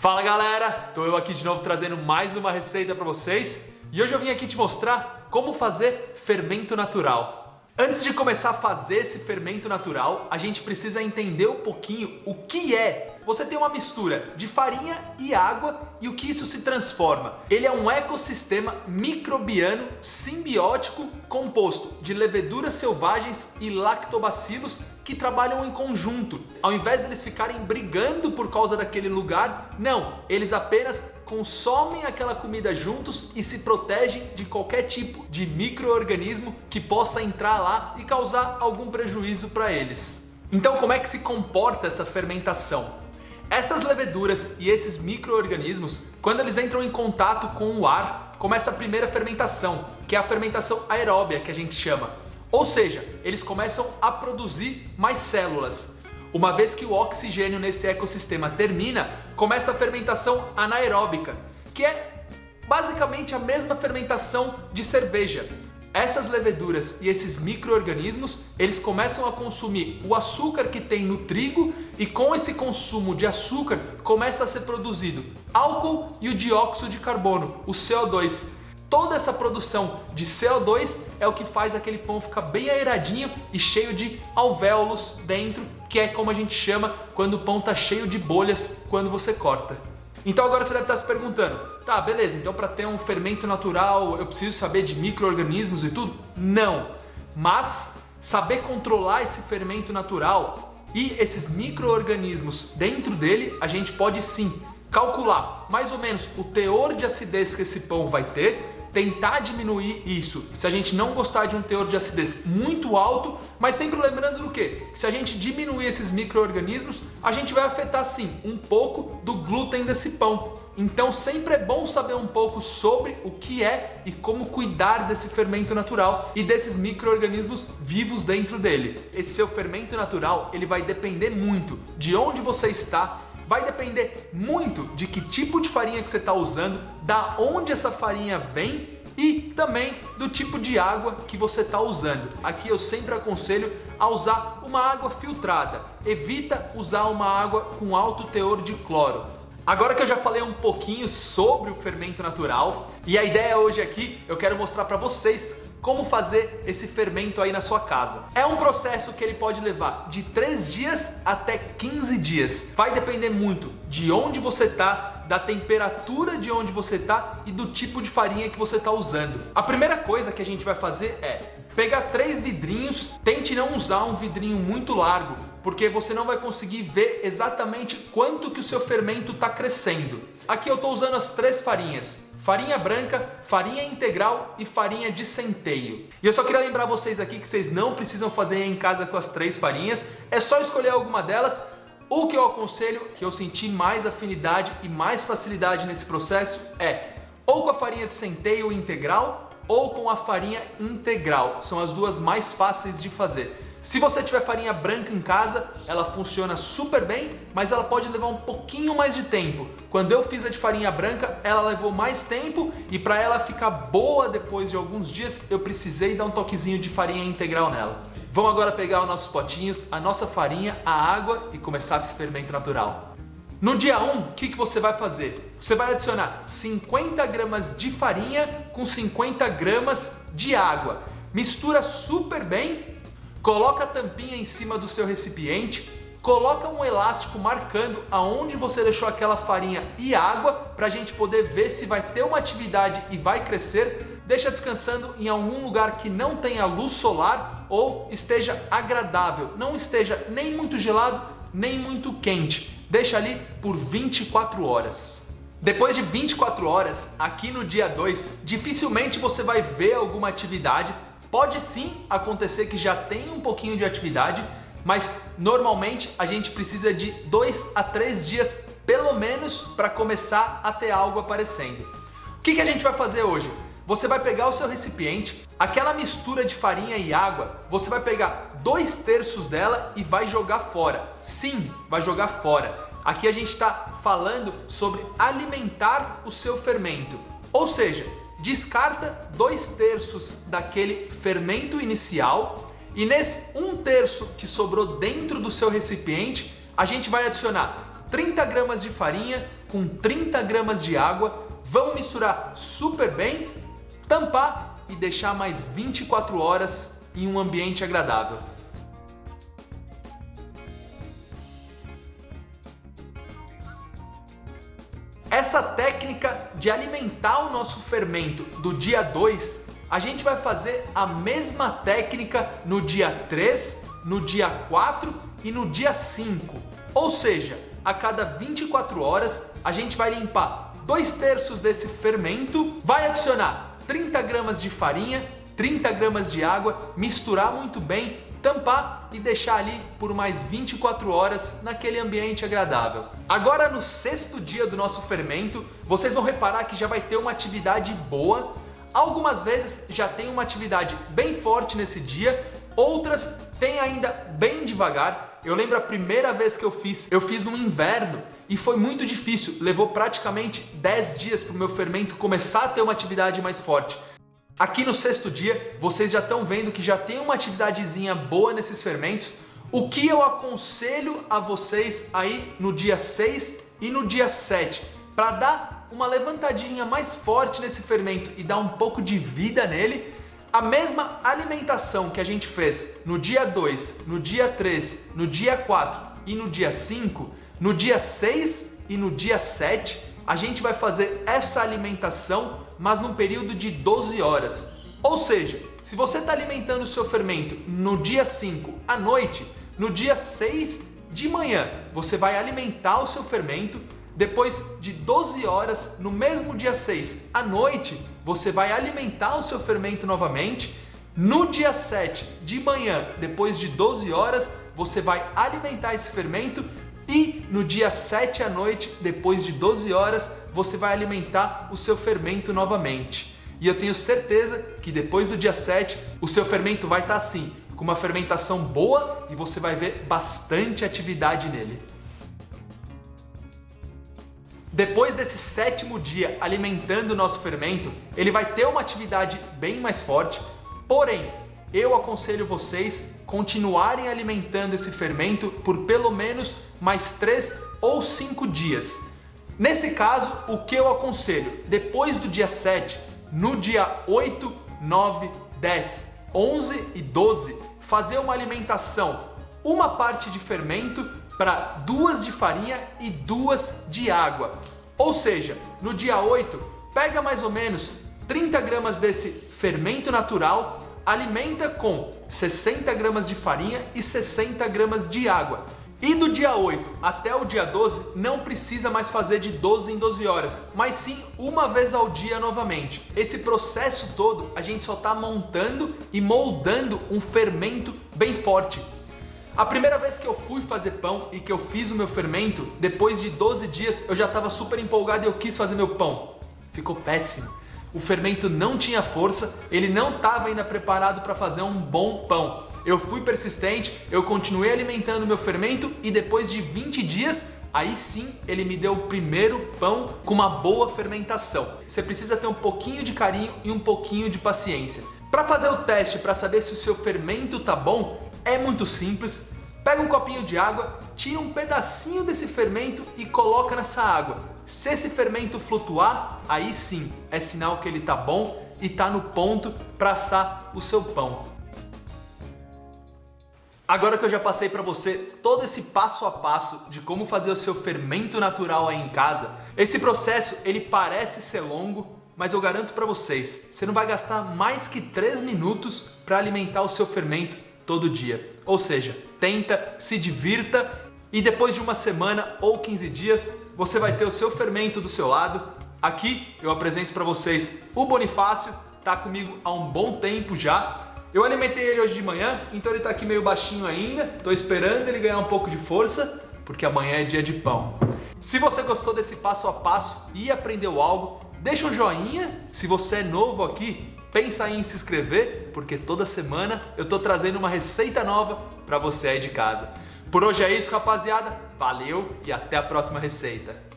Fala galera, tô eu aqui de novo trazendo mais uma receita para vocês e hoje eu vim aqui te mostrar como fazer fermento natural. Antes de começar a fazer esse fermento natural, a gente precisa entender um pouquinho o que é. Você tem uma mistura de farinha e água e o que isso se transforma. Ele é um ecossistema microbiano simbiótico composto de leveduras selvagens e lactobacilos que trabalham em conjunto. Ao invés deles ficarem brigando por causa daquele lugar, não, eles apenas consomem aquela comida juntos e se protegem de qualquer tipo de micro-organismo que possa entrar lá e causar algum prejuízo para eles. Então, como é que se comporta essa fermentação? Essas leveduras e esses micro-organismos, quando eles entram em contato com o ar, começa a primeira fermentação, que é a fermentação aeróbia que a gente chama. Ou seja, eles começam a produzir mais células. Uma vez que o oxigênio nesse ecossistema termina, começa a fermentação anaeróbica, que é basicamente a mesma fermentação de cerveja. Essas leveduras e esses micro-organismos, eles começam a consumir o açúcar que tem no trigo e com esse consumo de açúcar começa a ser produzido álcool e o dióxido de carbono, o CO2. Toda essa produção de CO2 é o que faz aquele pão ficar bem aeradinho e cheio de alvéolos dentro, que é como a gente chama quando o pão está cheio de bolhas quando você corta. Então agora você deve estar se perguntando, tá, beleza, então para ter um fermento natural eu preciso saber de micro-organismos e tudo? Não, mas saber controlar esse fermento natural e esses micro-organismos dentro dele, a gente pode sim calcular mais ou menos o teor de acidez que esse pão vai ter, tentar diminuir isso se a gente não gostar de um teor de acidez muito alto, mas sempre lembrando do quê? Se a gente diminuir esses micro-organismos, a gente vai afetar sim um pouco do glúten desse pão. Então sempre é bom saber um pouco sobre o que é e como cuidar desse fermento natural e desses micro-organismos vivos dentro dele. Esse seu fermento natural, ele vai depender muito de onde você está, vai depender muito de que tipo de farinha que você está usando, da onde essa farinha vem e também do tipo de água que você está usando. Aqui eu sempre aconselho a usar uma água filtrada. Evita usar uma água com alto teor de cloro. Agora que eu já falei um pouquinho sobre o fermento natural e a ideia hoje aqui, eu quero mostrar para vocês como fazer esse fermento aí na sua casa. É um processo que ele pode levar de 3 dias até 15 dias. Vai depender muito de onde você está, da temperatura de onde você está e do tipo de farinha que você está usando. A primeira coisa que a gente vai fazer é pegar 3 vidrinhos, tente não usar um vidrinho muito largo, porque você não vai conseguir ver exatamente quanto que o seu fermento está crescendo. Aqui eu estou usando as 3 farinhas. Farinha branca, farinha integral e farinha de centeio. E eu só queria lembrar vocês aqui que vocês não precisam fazer em casa com as 3 farinhas, é só escolher alguma delas. O que eu aconselho, que eu senti mais afinidade e mais facilidade nesse processo é ou com a farinha de centeio integral ou com a farinha integral. São as duas mais fáceis de fazer. Se você tiver farinha branca em casa, ela funciona super bem, mas ela pode levar um pouquinho mais de tempo. Quando eu fiz a de farinha branca, ela levou mais tempo e para ela ficar boa depois de alguns dias, eu precisei dar um toquezinho de farinha integral nela. Vamos agora pegar os nossos potinhos, a nossa farinha, a água e começar esse fermento natural. No dia 1, o que você vai fazer? Você vai adicionar 50 gramas de farinha com 50 gramas de água. Mistura super bem. Coloca a tampinha em cima do seu recipiente, coloca um elástico marcando aonde você deixou aquela farinha e água para a gente poder ver se vai ter uma atividade e vai crescer. Deixa descansando em algum lugar que não tenha luz solar ou esteja agradável, não esteja nem muito gelado nem muito quente. Deixa ali por 24 horas. Depois de 24 horas, aqui no dia 2, dificilmente você vai ver alguma atividade. Pode sim acontecer que já tenha um pouquinho de atividade, mas normalmente a gente precisa de 2 a 3 dias pelo menos para começar a ter algo aparecendo. O que a gente vai fazer hoje? Você vai pegar o seu recipiente, aquela mistura de farinha e água, você vai pegar 2/3 dela e vai jogar fora. Sim, vai jogar fora. Aqui a gente está falando sobre alimentar o seu fermento, ou seja, descarta 2/3 daquele fermento inicial e nesse 1/3 que sobrou dentro do seu recipiente, a gente vai adicionar 30 gramas de farinha com 30 gramas de água, vamos misturar super bem, tampar e deixar mais 24 horas em um ambiente agradável. Essa técnica de alimentar o nosso fermento do dia 2, a gente vai fazer a mesma técnica no dia 3, no dia 4 e no dia 5. Ou seja, a cada 24 horas a gente vai limpar 2/3 desse fermento, vai adicionar 30 gramas de farinha, 30 gramas de água, misturar muito bem, tampar e deixar ali por mais 24 horas naquele ambiente agradável. Agora no 6º dia do nosso fermento, vocês vão reparar que já vai ter uma atividade boa. Algumas vezes já tem uma atividade bem forte nesse dia, outras tem ainda bem devagar. Eu lembro a primeira vez que eu fiz no inverno e foi muito difícil, levou praticamente 10 dias para o meu fermento começar a ter uma atividade mais forte. Aqui no 6º dia, vocês já estão vendo que já tem uma atividadezinha boa nesses fermentos. O que eu aconselho a vocês aí no dia 6 e no dia 7, para dar uma levantadinha mais forte nesse fermento e dar um pouco de vida nele, a mesma alimentação que a gente fez no dia 2, no dia 3, no dia 4 e no dia 5, no dia 6 e no dia 7, a gente vai fazer essa alimentação, mas num período de 12 horas. Ou seja, se você está alimentando o seu fermento no dia 5 à noite, no dia 6 de manhã, você vai alimentar o seu fermento. Depois de 12 horas, no mesmo dia 6 à noite, você vai alimentar o seu fermento novamente. No dia 7 de manhã, depois de 12 horas, você vai alimentar esse fermento. E no dia 7 à noite, depois de 12 horas, você vai alimentar o seu fermento novamente. E eu tenho certeza que depois do dia 7, o seu fermento vai estar assim, com uma fermentação boa e você vai ver bastante atividade nele. Depois desse 7º dia alimentando o nosso fermento, ele vai ter uma atividade bem mais forte, porém, eu aconselho vocês continuarem alimentando esse fermento por pelo menos mais 3 ou 5 dias. Nesse caso, o que eu aconselho? Depois do dia 7, no dia 8, 9, 10, 11 e 12, fazer uma alimentação, uma parte de fermento para 2 de farinha e 2 de água. Ou seja, no dia 8, pega mais ou menos 30 gramas desse fermento natural, alimenta com 60 gramas de farinha e 60 gramas de água. E do dia 8 até o dia 12, não precisa mais fazer de 12 em 12 horas, mas sim uma vez ao dia novamente. Esse processo todo, a gente só está montando e moldando um fermento bem forte. A primeira vez que eu fui fazer pão e que eu fiz o meu fermento, depois de 12 dias, eu já estava super empolgado e eu quis fazer meu pão. Ficou péssimo. O fermento não tinha força, ele não estava ainda preparado para fazer um bom pão. Eu fui persistente, eu continuei alimentando o meu fermento e depois de 20 dias, aí sim ele me deu o primeiro pão com uma boa fermentação. Você precisa ter um pouquinho de carinho e um pouquinho de paciência. Para fazer o teste para saber se o seu fermento tá bom, é muito simples. Pega um copinho de água, tira um pedacinho desse fermento e coloca nessa água. Se esse fermento flutuar, aí sim é sinal que ele tá bom e tá no ponto para assar o seu pão. Agora que eu já passei para você todo esse passo a passo de como fazer o seu fermento natural aí em casa, esse processo ele parece ser longo, mas eu garanto para vocês, você não vai gastar mais que 3 minutos para alimentar o seu fermento todo dia. Ou seja, tenta, se divirta e depois de uma semana ou 15 dias, você vai ter o seu fermento do seu lado. Aqui eu apresento para vocês o Bonifácio, tá comigo há um bom tempo já. Eu alimentei ele hoje de manhã, então ele tá aqui meio baixinho ainda. Tô esperando ele ganhar um pouco de força, porque amanhã é dia de pão. Se você gostou desse passo a passo e aprendeu algo, deixa um joinha. Se você é novo aqui, pensa aí em se inscrever, porque toda semana eu tô trazendo uma receita nova para você aí de casa. Por hoje é isso, rapaziada. Valeu e até a próxima receita.